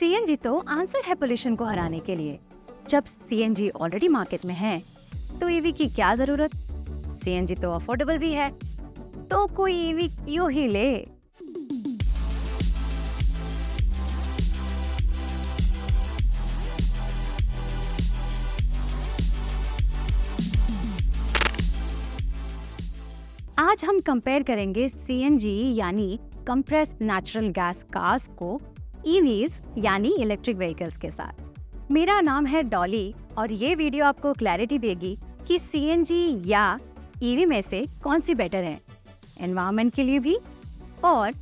CNG तो answer है pollution को हराने के लिए। जब सीएनजी ऑलरेडी मार्केट में है तो ईवी की क्या जरूरत। सीएनजी तो अफोर्डेबल भी है, तो कोई ईवी क्यों ही ले। आज हम कंपेयर करेंगे सीएनजी यानी कंप्रेस्ड नेचुरल गैस कार्स को ईवीज यानी इलेक्ट्रिक व्हीकल्स के साथ। मेरा नाम है डॉली और ये वीडियो आपको क्लैरिटी देगी कि सीएनजी या ईवी में से कौन सी बेटर है, एनवायरनमेंट के लिए भी और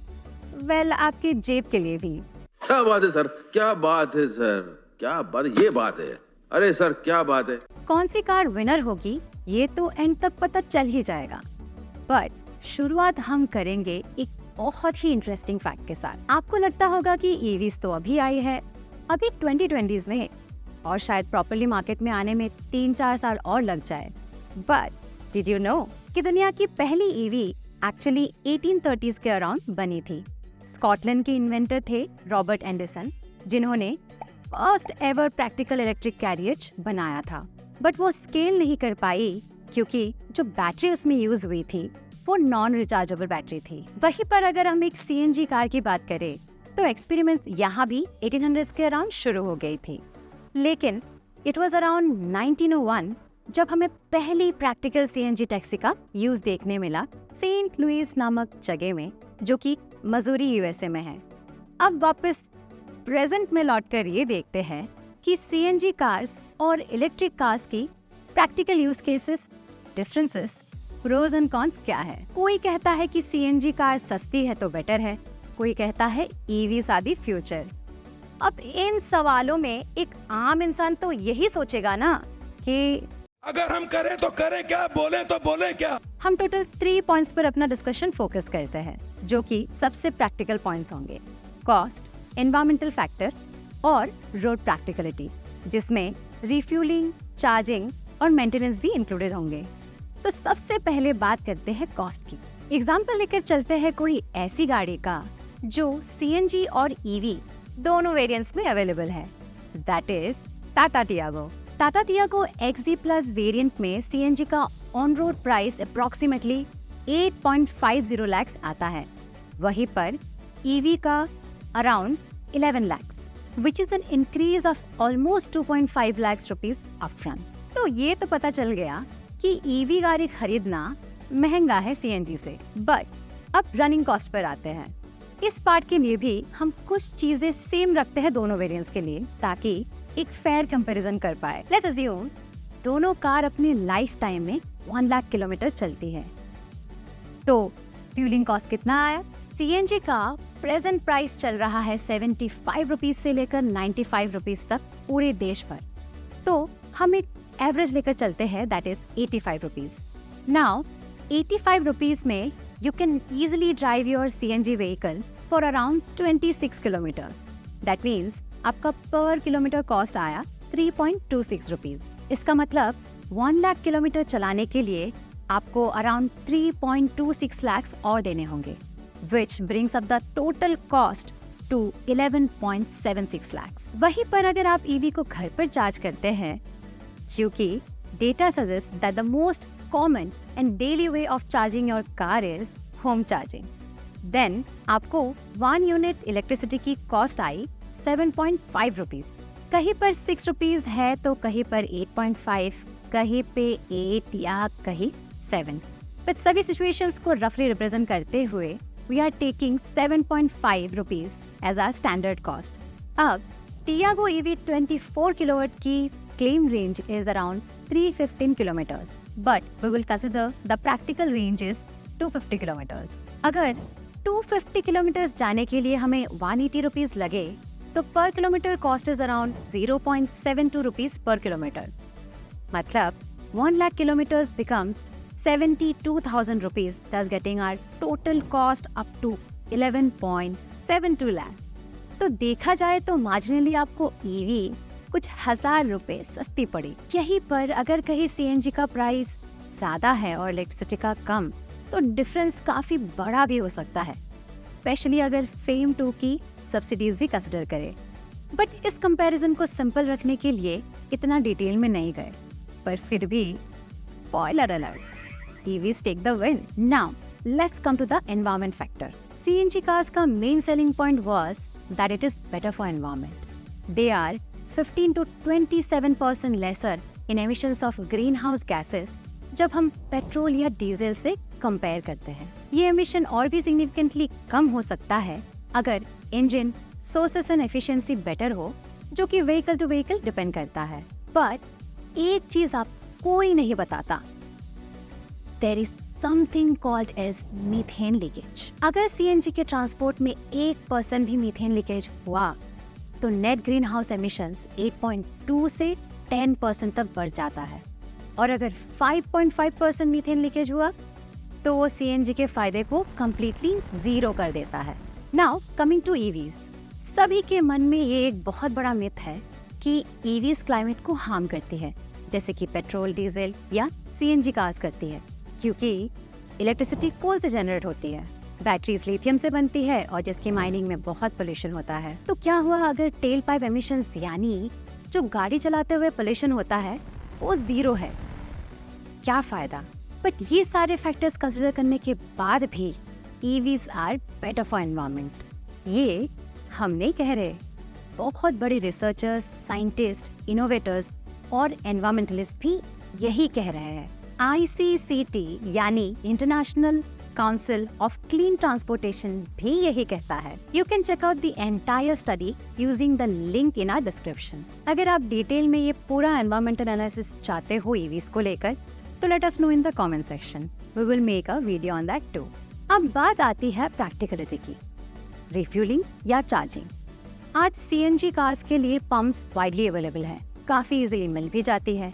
आपके जेब के लिए भी। क्या बात है सर, क्या बात है सर, क्या बात है, ये बात है। अरे सर क्या बात है। कौन सी कार विनर होगी ये तो एंड तक पता चल ही जाएगा, बट शुरुआत हम करेंगे एक बहुत ही इंटरेस्टिंग फैक्ट के साथ। आपको लगता होगा कि ईवीज तो अभी आई है, अभी 2020s में, और शायद प्रॉपर्ली मार्केट में आने में 3-4 साल और लग जाए। बट डिड यू नो कि दुनिया की पहली ईवी एक्चुअली 1830s के अराउंड बनी थी। स्कॉटलैंड के इन्वेंटर थे रॉबर्ट एंडरसन, जिन्होंने first ever practical electric carriage बनाया था। बट वो स्केल नहीं कर पाई क्योंकि जो बैटरी उसमें यूज हुई थी वो नॉन रिचार्जेबल बैटरी थी। वहीं पर अगर हम एक सीएनजी कार की बात करें तो एक्सपेरिमेंट यहाँ भी 1800s के अराउंड शुरू हो गई थी। लेकिन इट वाज अराउंड 1901 जब हमें पहली प्रैक्टिकल सीएनजी टैक्सी का यूज देखने मिला सेंट लुइस नामक जगह में, जो कि मसूरी यूएसए में है। अब वापस प्रेजेंट में लौटकर ये देखते हैं कि सीएनजी कार्स और इलेक्ट्रिक कार्स की practical use cases, differences, pros and cons क्या है। कोई कहता है कि सीएनजी कार सस्ती है तो बेटर है, कोई कहता है ईवी शादी फ्यूचर। अब इन सवालों में एक आम इंसान तो यही सोचेगा ना कि अगर हम करें तो करें क्या, बोले तो बोले क्या। हम टोटल 3 पॉइंट्स पर अपना डिस्कशन फोकस करते हैं, जो कि सबसे प्रैक्टिकल पॉइंट्स होंगे: कॉस्ट, एनवायरमेंटल फैक्टर और रोड प्रैक्टिकलिटी, जिसमें रिफ्यूलिंग, चार्जिंग और मेंटेनेंस भी इंक्लूडेड होंगे। तो सबसे पहले बात करते हैं कॉस्ट की। एग्जाम्पल लेकर चलते हैं कोई ऐसी गाड़ी का जो सीएनजी और ईवी दोनों वेरिएंट्स में अवेलेबल है, that is Tata Tiago. Tata Tiago XE plus variant में सीएनजी का on road price approximately 8.50 lakh आता है, वहीं पर ईवी का around 11 lakh, which is an increase of almost 2.5 lakh rupees upfront. तो ये तो पता चल गया कि ईवी गाड़ी खरीदना महंगा है सीएनजी से। बट अब रनिंग कॉस्ट पर आते हैं। इस पार्ट के लिए भी हम कुछ चीजें सेम रखते हैं दोनों वेरिएंट्स के लिए, ताकि एक फेयर कंपैरिजन कर पाए। लेट्स अज्यूम दोनों कार अपने लाइफ टाइम में 1 लाख किलोमीटर चलती है, तो फ्यूलिंग कॉस्ट कितना आया। सीएनजी का प्रेजेंट प्राइस चल रहा है 75 रुपीज से लेकर 95 रुपीज तक पूरे देश भर। तो हम एक एवरेज लेकर चलते हैं, that is 85 rupees. Now 85 rupees में you can easily drive your CNG vehicle for around 26 kilometres. That means आपका पर किलोमीटर कॉस्ट आया 3.26 रुपीज। इसका मतलब 1 लाख किलोमीटर चलाने के लिए आपको अराउंड 3.26 लाख और देने होंगे, which brings up the total cost to 11.76 lakhs। वहीं पर अगर आप ईवी को घर पर चार्ज करते हैं, क्योंकि data suggests that the most common and daily way of charging your car is home charging, then आपको 1 यूनिट इलेक्ट्रिसिटी की कॉस्ट आई 7.5 रुपीज। कहीं पर 6 रुपीज है तो कहीं पर 8.5, कहीं पे 8 या कहीं 7। पर सभी सिचुएशंस को रफली रिप्रेजेंट करते हुए we are taking 7.5 rupees as our standard cost. अब Tiago EV 24 kilowatt की claim range is around 315 kilometers, but we will consider the practical range is 250 kilometers. अगर 250 kilometers जाने के लिए हमें 180 rupees लगे, तो per kilometer cost is around 0.72 rupees per kilometer. मतलब 1 lakh kilometers becomes 72,000 rupees, thus getting our total cost up to 11.72 lakh। तो देखा जाए तो मार्जिनली आपको ईवी कुछ 1000 रुपए सस्ती पड़ी। यहीं पर अगर कहीं सीएनजी का प्राइस ज्यादा है और इलेक्ट्रिसिटी का कम, तो डिफरेंस काफी बड़ा भी हो सकता है, स्पेशली अगर फेम 2 की सब्सिडीज भी कंसिडर करें। बट इस कंपैरिजन को सिंपल रखने के लिए इतना डिटेल में नहीं गए, पर फिर भी spoiler alert, EVs take the win. Now, let's come to the environment factor. CNG cars का main selling point was that it is better for environment. They are 15 to 27% lesser in emissions of greenhouse gases जब हम petrol या diesel से compare करते हैं। ये emission और भी सिग्निफिकेंटली कम हो सकता है अगर engine sources and efficiency better हो, जो कि व्हीकल टू व्हीकल डिपेंड करता है। बट एक चीज आप कोई नहीं बताता, there is something called as methane leakage. अगर सीएनजी के ट्रांसपोर्ट में 1% भी मीथेन लीकेज हुआ तो नेट ग्रीन हाउस एमिशंस 8.2 से 10% तक बढ़ जाता है, और अगर 5.5% मीथेन लीकेज हुआ तो वो सीएनजी के फायदे को कम्प्लीटली जीरो कर देता है। नाउ कमिंग टू ईवीज, सभी के मन में ये एक बहुत बड़ा मिथ है कि ईवीज क्लाइमेट को हार्म करती है, जैसे कि पेट्रोल, डीजल या सीएनजी कार्स करती है, क्योंकि इलेक्ट्रिसिटी कोल से जनरेट होती है, बैटरीज लिथियम से बनती है और जिसकी माइनिंग में बहुत पोल्यूशन होता है। तो क्या हुआ अगर टेल पाइप एमिशंस यानी जो गाड़ी चलाते हुए पोल्यूशन होता है वो जीरो है, क्या फायदा? बट ये सारे फैक्टर्स कंसिडर करने के बाद भी EVs are better for environment. ये हम नहीं कह रहे, बहुत बड़े रिसर्चर्स, साइंटिस्ट, इनोवेटर्स और एनवायरमेंटलिस्ट भी यही कह रहे हैं। ICCT यानी International Council of Clean Transportation भी यही कहता है। You can check out the entire study using the link in our description. अगर आप डिटेल में ये पूरा एनवायरमेंटल एनालिसिस चाहते हो EVs को लेकर, तो let us know in the comment section, we will make a video on that too. अब बात आती है प्रैक्टिकलिटी की, रिफ्यूलिंग या चार्जिंग। आज CNG कार्स के लिए पंप्स वाइडली अवेलेबल है, काफी इजीली मिल भी जाती है,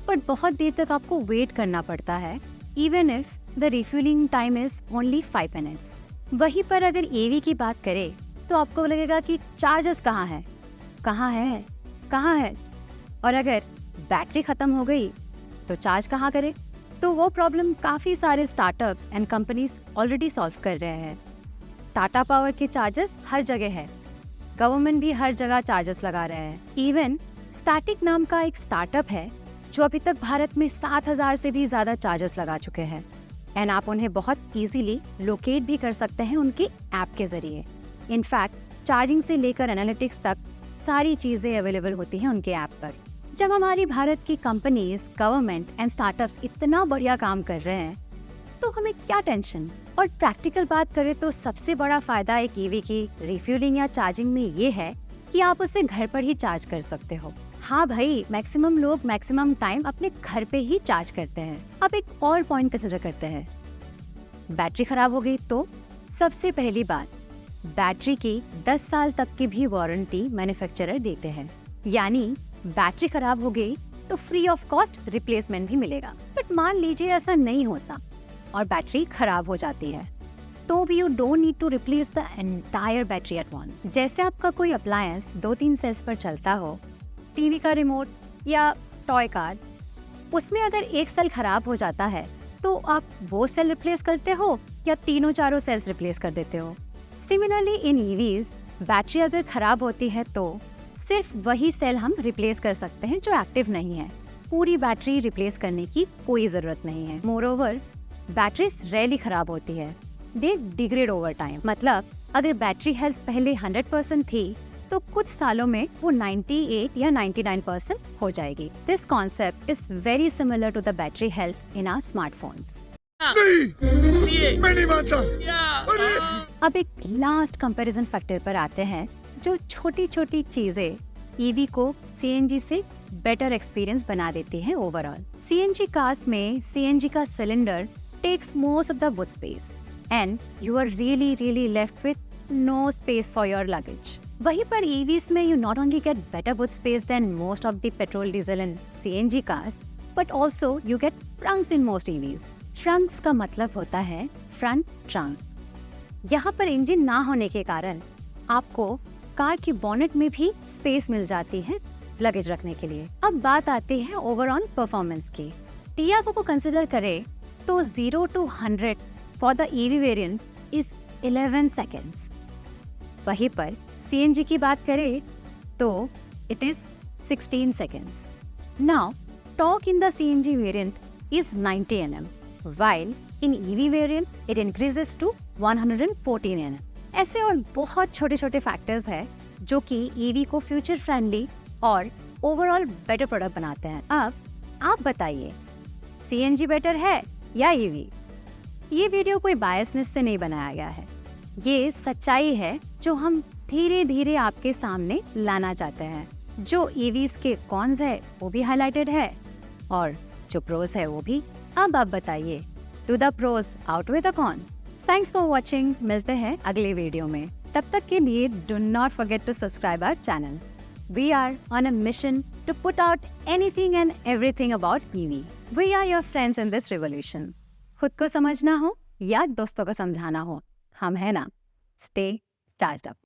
बट बहुत देर तक आपको वेट करना पड़ता है, even if the refuelling time is only 5 minutes. वहीं पर अगर EV की बात करें तो आपको लगेगा कि चार्जर्स कहाँ है, कहाँ है, कहाँ है, और अगर बैटरी खत्म हो गई तो चार्ज कहाँ करे? तो वो प्रॉब्लम काफी सारे startups and companies already solve कर रहे हैं। टाटा पावर के चार्जर्स हर जगह है, गवर्नमेंट भी हर जगह चार्जर्स लगा रहे हैं। इवन स्टैटिक नाम का एक स्टार्टअप है जो अभी तक भारत में 7,000 से भी ज्यादा चार्जर्स लगा चुके हैं, एंड आप उन्हें बहुत इजीली लोकेट भी कर सकते हैं उनके ऐप के जरिए। इनफैक्ट चार्जिंग से लेकर एनालिटिक्स तक सारी चीजें अवेलेबल होती हैं उनके ऐप पर। जब हमारी भारत की कंपनीज, गवर्नमेंट एंड स्टार्टअप्स इतना बढ़िया काम कर रहे हैं तो हमें क्या टेंशन? और प्रैक्टिकल बात करें तो सबसे बड़ा फायदा एक EV की रिफ्यूलिंग या चार्जिंग में ये है कि आप उसे घर पर ही चार्ज कर सकते हो। हाँ भाई, मैक्सिमम लोग मैक्सिमम टाइम अपने घर पे ही चार्ज करते हैं। अब एक और पॉइंट कंसिडर करते हैं, बैटरी खराब हो गई तो सबसे पहली बात, बैटरी की 10 साल तक की भी वारंटी मैन्युफैक्चरर देते हैं, यानी बैटरी खराब हो गई तो फ्री ऑफ कॉस्ट रिप्लेसमेंट भी मिलेगा। बट मान लीजिए ऐसा नहीं होता और बैटरी खराब हो जाती है, तो भी you don't need to replace the entire battery at once. जैसे आपका कोई अप्लायंस 2-3 सेल्स पर चलता हो, टीवी का रिमोट या टॉय कार, उसमें अगर एक सेल खराब हो जाता है तो आप वो सेल रिप्लेस करते हो या तीनों चारों सेल्स रिप्लेस कर देते हो। सिमिलरली इन EVs, बैटरी अगर खराब होती है तो सिर्फ वही सेल हम रिप्लेस कर सकते हैं जो एक्टिव नहीं है, पूरी बैटरी रिप्लेस करने की कोई जरूरत नहीं है। मोरओवर, बैटरीज रेयरली खराब होती है, दे डिग्रेड ओवर टाइम। मतलब अगर बैटरी हेल्थ पहले 100% थी तो कुछ सालों में वो 98 या 99% हो जाएगी। This concept is very similar to the battery health in our smartphones. नहीं, मैं नहीं मानता। अब एक लास्ट कंपैरिजन फैक्टर पर आते हैं, जो छोटी छोटी चीजें EV को CNG से बेटर एक्सपीरियंस बना देती है ओवरऑल। CNG कार्स में CNG का cylinder takes most of the boot space and you are really left with no space for your luggage. वहीं पर EVs में you not only get better boot space than most of the petrol, diesel and CNG cars, but also you get trunks in most EVs। Trunks का मतलब होता है front trunk. यहाँ पर engine ना होने के कारण आपको कार की बॉनेट में भी स्पेस मिल जाती है लगेज रखने के लिए। अब बात आती है ओवरऑल परफॉर्मेंस की। टियागो को कंसिडर करें तो 0 to 100 for the EV variant is 11 seconds. वहीं पर CNG की बात करें तो So it is 16 seconds. Now, torque in the CNG variant is 90 Nm, while in EV variant it increases to 114 Nm. ऐसे और बहुत छोटे छोटे फैक्टर्स हैं जो कि EV को फ्यूचर फ्रेंडली और ओवरऑल बेटर प्रोडक्ट बनाते हैं। अब आप बताइए, CNG बेटर है या EV? ये वीडियो कोई बायसनेस से नहीं बनाया गया है, ये सच्चाई है जो हम धीरे धीरे आपके सामने लाना चाहते हैं। जो EVs के कॉन्स है वो भी हाईलाइटेड है और जो प्रोस है वो भी। अब आप बताइए, do the pros outweigh the cons? Thanks for watching. मिलते हैं अगले वीडियो में, तब तक के लिए do not forget to subscribe our channel. We are on a mission to put out anything and everything about EV. We are your friends in this revolution. खुद को समझना हो या दोस्तों को समझाना हो, हम है ना। Stay charged up.